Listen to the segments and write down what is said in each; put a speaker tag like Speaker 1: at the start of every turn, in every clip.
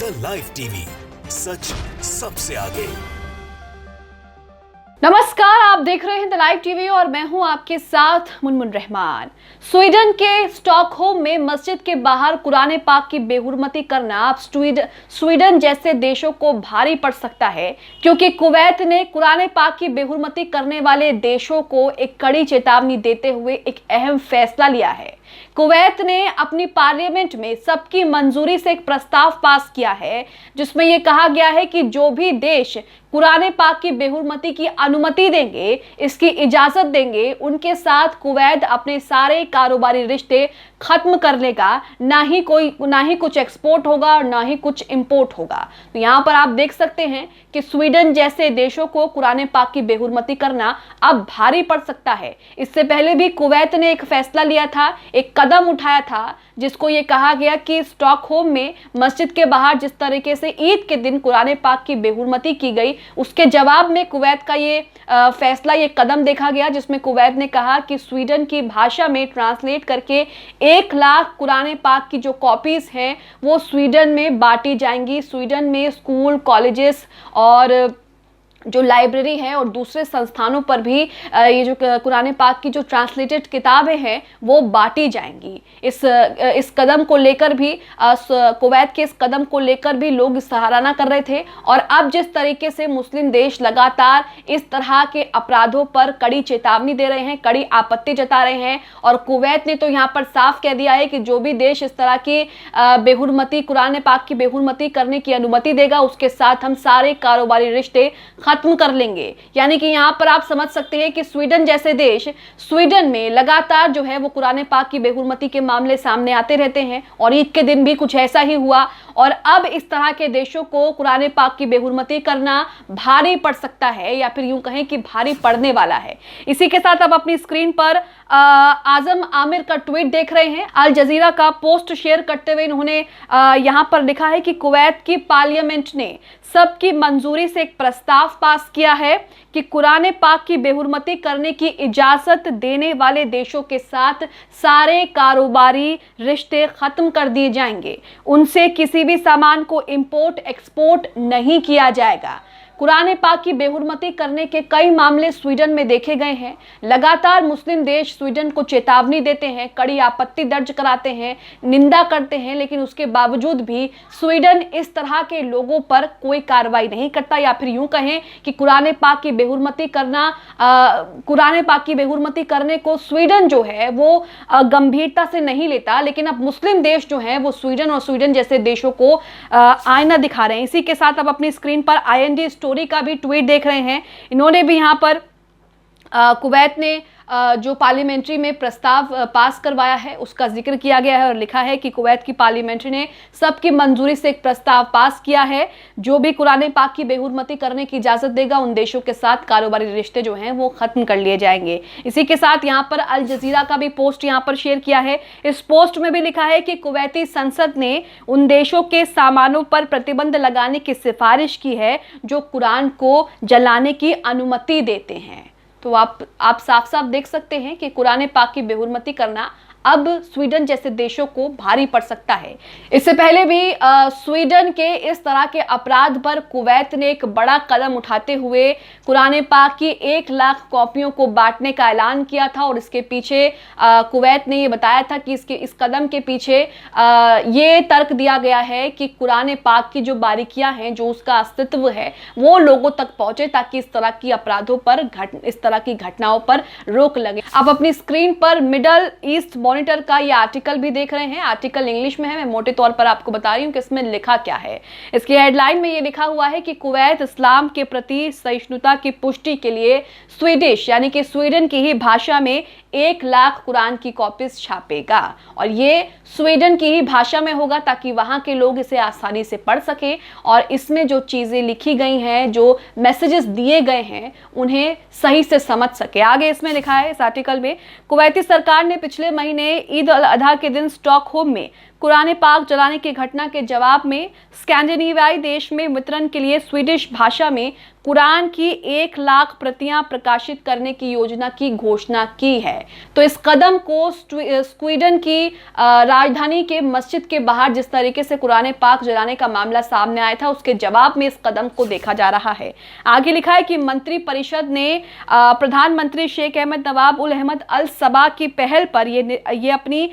Speaker 1: The live TV, सच सबसे आगे।
Speaker 2: नमस्कार, आप देख रहे हैं द लाइव टीवी और मैं हूं आपके साथ मुनमुन रहमान। स्वीडन के स्टॉकहोम में मस्जिद के बाहर कुरान पाक की बेहुरमती करना अब स्वीडन जैसे देशों को भारी पड़ सकता है, क्योंकि कुवैत ने कुरान पाक की बेहुरमती करने वाले देशों को एक कड़ी चेतावनी देते हुए एक अहम फैसला लिया है। कुवैत ने अपनी पार्लियामेंट में सबकी मंजूरी से एक प्रस्ताव पास किया है, जिसमें यह कहा गया है कि जो भी देश कुरान पाक की बेहुरमती की अनुमति देंगे, इसकी इजाजत देंगे, उनके साथ कुवैत अपने सारे कारोबारी रिश्ते खत्म कर लेगा। ना ही कुछ एक्सपोर्ट होगा और ना ही कुछ इंपोर्ट होगा। तो यहाँ पर आप देख सकते हैं कि स्वीडन जैसे देशों को कुरान पाक की बेहुरमती करना अब भारी पड़ सकता है। इससे पहले भी कुवैत ने एक फैसला लिया था, एक कदम उठाया था, जिसको ये कहा गया कि स्टॉकहोम में मस्जिद के बाहर जिस तरीके से ईद के दिन कुरान पाक की बेहुरमती की गई, उसके जवाब में कुवैत का ये फैसला, ये कदम देखा गया, जिसमें कुवैत ने कहा कि स्वीडन की भाषा में ट्रांसलेट करके 1 लाख कुरान पाक की जो कॉपीज हैं वो स्वीडन में बांटी जाएंगी। स्वीडन में स्कूल, कॉलेजेस और जो लाइब्रेरी है और दूसरे संस्थानों पर भी ये जो कुरान पाक की जो ट्रांसलेटेड किताबें हैं वो बांटी जाएंगी। इस कदम को लेकर भी कुवैत के इस कदम को लेकर भी लोग सराहना कर रहे थे। और अब जिस तरीके से मुस्लिम देश लगातार इस तरह के अपराधों पर कड़ी चेतावनी दे रहे हैं, कड़ी आपत्ति जता रहे हैं, और कुवैत ने तो यहाँ पर साफ कह दिया है कि जो भी देश इस तरह की बेहुरमती, कुरान पाक की बेहुरमती करने की अनुमति देगा, उसके साथ हम सारे कारोबारी रिश्ते खत्म कर लेंगे। यानी कि यहां पर आप समझ सकते हैं कि स्वीडन जैसे देश, स्वीडन में लगातार जो है वो कुरान पाक की बेहुरमती के मामले सामने आते रहते हैं, और ईद के दिन भी कुछ ऐसा ही हुआ। और अब इस तरह के देशों को कुरान पाक की बेहुरमती करना भारी पड़ सकता है, या फिर यूं कहें कि भारी पड़ने वाला है। इसी के साथ आप अपनी स्क्रीन पर आजम आमिर का ट्वीट देख रहे हैं। अल जजीरा का पोस्ट शेयर करते हुए इन्होंने यहां पर लिखा है कि कुवैत की पार्लियामेंट ने सबकी मंजूरी से एक प्रस्ताव पास किया है कि कुरान पाक की बेहुरमती करने की इजाजत देने वाले देशों के साथ सारे कारोबारी रिश्ते खत्म कर दिए जाएंगे। उनसे किसी भी सामान को इंपोर्ट एक्सपोर्ट नहीं किया जाएगा। कुरान पाक की बेहुरमती करने के कई मामले स्वीडन में देखे गए हैं। लगातार मुस्लिम देश स्वीडन को चेतावनी देते हैं, कड़ी आपत्ति दर्ज कराते हैं, निंदा करते हैं, लेकिन उसके बावजूद भी स्वीडन इस तरह के लोगों पर कोई कार्रवाई नहीं करता, या फिर यूं कहें कि कुरान पाक की बेहुरमती करने को स्वीडन जो है वो गंभीरता से नहीं लेता। लेकिन अब मुस्लिम देश जो है वो स्वीडन और स्वीडन जैसे देशों को आईना दिखा रहे हैं। इसी के साथ अब अपनी स्क्रीन पर IND स्टोरी का भी ट्वीट देख रहे हैं। इन्होंने भी यहाँ पर कुवैत ने जो पार्लियामेंट्री में प्रस्ताव पास करवाया है उसका जिक्र किया गया है, और लिखा है कि कुवैत की पार्लियामेंट्री ने सबकी मंजूरी से एक प्रस्ताव पास किया है, जो भी कुरान पाक की बेहुरमती करने की इजाजत देगा, उन देशों के साथ कारोबारी रिश्ते जो हैं वो खत्म कर लिए जाएंगे। इसी के साथ यहाँ पर अल जजीरा का भी पोस्ट यहाँ पर शेयर किया है। इस पोस्ट में भी लिखा है कि कुवैती संसद ने उन देशों के सामानों पर प्रतिबंध लगाने की सिफारिश की है जो कुरान को जलाने की अनुमति देते हैं। तो आप साफ साफ देख सकते हैं कि कुरान पाक की बेहुरमती करना अब स्वीडन जैसे देशों को भारी पड़ सकता है। इससे पहले भी स्वीडन के इस तरह के अपराध पर कुवैत ने एक बड़ा कदम उठाते हुए कुरान पाक की 1 लाख कॉपियों को बांटने का ऐलान किया था, और इसके पीछे कुवैत ने ये बताया था कि इस कदम के पीछे ये तर्क दिया गया है कि कुरान पाक की जो बारीकियां हैं, जो उसका अस्तित्व है, वो लोगों तक पहुंचे, ताकि इस तरह की अपराधों पर, इस तरह की घटनाओं पर रोक लगे। आप अपनी स्क्रीन पर मिडल ईस्ट मॉनिटर का ये आर्टिकल भी देख रहे हैं। आर्टिकल इंग्लिश में है, मैं मोटे तौर पर आपको बता रही हूँ कि इसमें लिखा क्या है। इसकी हेडलाइन में ये लिखा हुआ है कि कुवैत इस्लाम के प्रति सहिष्णुता की पुष्टि के लिए स्वीडिश यानी कि स्वीडन की ही भाषा में 1 लाख कुरान की कॉपीज छापेगा, और ये स्वीडन की ही भाषा में होगा ताकि वहां के लोग इसे आसानी से पढ़ सकें, और इसमें जो चीजें लिखी गई हैं, जो मैसेजेस दिए गए हैं, उन्हें सही से समझ सके। आगे इसमें लिखा है इस आर्टिकल में, कुवैती सरकार ने पिछले महीने ईद अल अधा के दिन स्टॉकहोम में कुरान पाक जलाने की घटना के जवाब में स्कैंडिनेवियाई देश में वितरण के लिए स्वीडिश भाषा में कुरान की 1 लाख प्रतियां प्रकाशित करने की योजना की घोषणा की है। तो इस कदम को स्वीडन की राजधानी के मस्जिद के बाहर जिस तरीके से कुरान पाक जलाने का मामला सामने आया था, उसके जवाब में इस कदम को देखा जा रहा है। आगे लिखा है कि मंत्रिपरिषद ने प्रधानमंत्री शेख अहमद नवाब उल अहमद अल सबा की पहल पर ये अपनी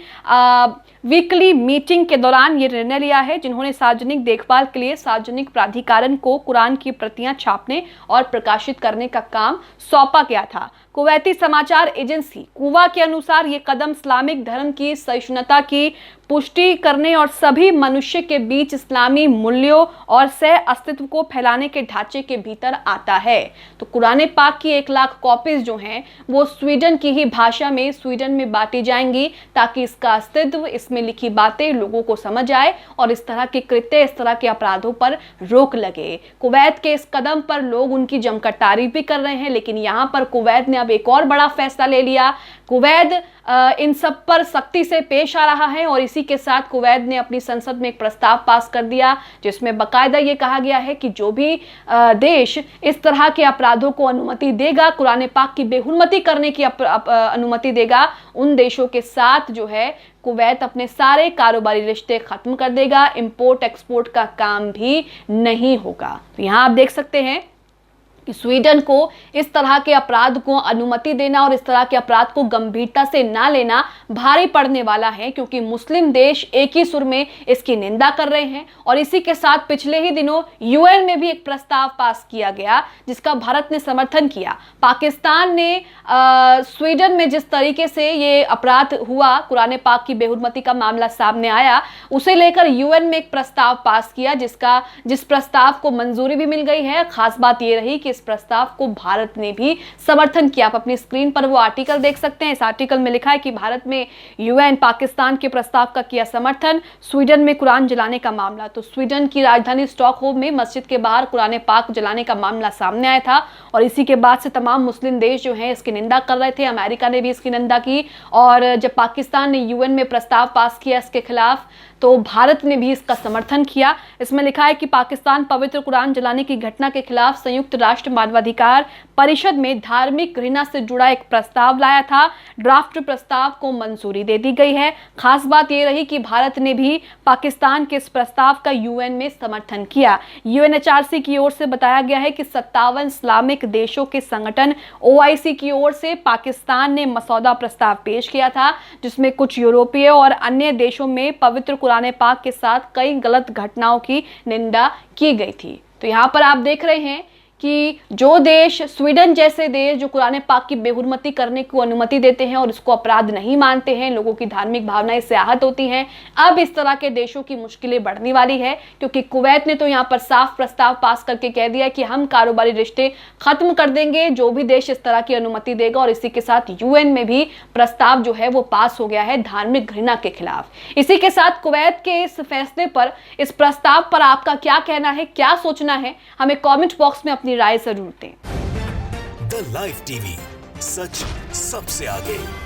Speaker 2: वीकली मीटिंग के दौरान ये निर्णय लिया है, जिन्होंने सार्वजनिक देखभाल के लिए सार्वजनिक प्राधिकरण को कुरान की प्रतियां छापने और प्रकाशित करने का काम सौंपा गया था। कुवैती समाचार एजेंसी कुवा के अनुसार ये कदम इस्लामिक धर्म की सहिष्णुता की पुष्टि करने और सभी मनुष्य के बीच इस्लामी मूल्यों और सह अस्तित्व को फैलाने के ढांचे के भीतर आता है। तो कुरान पाक की 1 लाख कॉपीज जो हैं वो स्वीडन की ही भाषा में स्वीडन में बांटी जाएंगी, ताकि इसका अस्तित्व, इसमें लिखी बातें लोगों को समझ आए और इस तरह के कृत्य, इस तरह के अपराधों पर रोक लगे। कुवैत के इस कदम पर लोग उनकी जमकर तारीफ भी कर रहे हैं, लेकिन यहाँ पर कुवैत ने अब एक और बड़ा फैसला ले लिया। कुवैत इन सब पर सख्ती से पेश आ रहा है और इसी के साथ कुवैत ने अपनी संसद में एक प्रस्ताव पास कर दिया, जिसमें बाकायदा ये कहा गया है कि जो भी देश इस तरह के अपराधों को अनुमति देगा, कुरान पाक की बेहुरमती करने की अनुमति देगा, उन देशों के साथ जो है कुवैत अपने सारे कारोबारी रिश्ते खत्म कर देगा, इंपोर्ट एक्सपोर्ट का काम भी नहीं होगा। तो यहाँ आप देख सकते हैं कि स्वीडन को इस तरह के अपराध को अनुमति देना और इस तरह के अपराध को गंभीरता से ना लेना भारी पड़ने वाला है, क्योंकि मुस्लिम देश एक ही सुर में इसकी निंदा कर रहे हैं। और इसी के साथ पिछले ही दिनों यूएन में भी एक प्रस्ताव पास किया गया, जिसका भारत ने समर्थन किया। पाकिस्तान ने स्वीडन में जिस तरीके से ये अपराध हुआ, कुरान पाक की बेहुरमती का मामला सामने आया, उसे लेकर यूएन में एक प्रस्ताव पास किया, जिस प्रस्ताव को मंजूरी भी मिल गई है। खास बात ये रही कि इस प्रस्ताव को भारत ने भी समर्थन किया। आप अपनी स्क्रीन पर वो आर्टिकल देख सकते हैं। इस आर्टिकल में लिखा है कि भारत में यूएन पाकिस्तान के प्रस्ताव का किया समर्थन, स्वीडन में कुरान जलाने का मामला। तो स्वीडन की राजधानी स्टॉकहोम में मस्जिद के बाहर कुरान पाक जलाने का मामला सामने आया था और इसी के बाद से तमाम मुस्लिम देश जो हैं इसकी निंदा कर रहे थे। अमेरिका ने भी इसकी निंदा की और जब पाकिस्तान ने यूएन में प्रस्ताव पास किया इसके खिलाफ, तो भारत ने भी इसका समर्थन किया। इसमें लिखा है कि पाकिस्तान पवित्र कुरान जलाने की घटना के खिलाफ संयुक्त राष्ट्र मानवाधिकार परिषद में धार्मिक घृणा से जुड़ा एक प्रस्ताव लाया था। ड्राफ्ट प्रस्ताव को मंजूरी दे दी गई है। खास बात यह रही कि भारत ने भी पाकिस्तान के इस प्रस्ताव का यूएन में समर्थन किया। यूएनएचआरसी की ओर से बताया गया है कि 57 इस्लामिक देशों के संगठन ओआईसी की ओर से पाकिस्तान ने मसौदा प्रस्ताव पेश किया था, जिसमें कुछ यूरोपीय और अन्य देशों में पवित्र कुरान पाक के साथ कई गलत घटनाओं की निंदा की गई थी। तो यहाँ पर आप देख रहे हैं कि जो देश, स्वीडन जैसे देश जो कुरान पाक की बेहुरमती करने को अनुमति देते हैं और इसको अपराध नहीं मानते हैं, लोगों की धार्मिक भावनाएं इससे आहत होती हैं, अब इस तरह के देशों की मुश्किलें बढ़ने वाली है। क्योंकि कुवैत ने तो यहाँ पर साफ प्रस्ताव पास करके कह दिया कि हम कारोबारी रिश्ते खत्म कर देंगे जो भी देश इस तरह की अनुमति देगा। और इसी के साथ यूएन में भी प्रस्ताव जो है वो पास हो गया है धार्मिक घृणा के खिलाफ। इसी के साथ कुवैत के इस फैसले पर, इस प्रस्ताव पर आपका क्या कहना है, क्या सोचना है, हमें कमेंट बॉक्स में अपनी राय जरूर दें।
Speaker 1: द लाइव टीवी, सच सबसे आगे।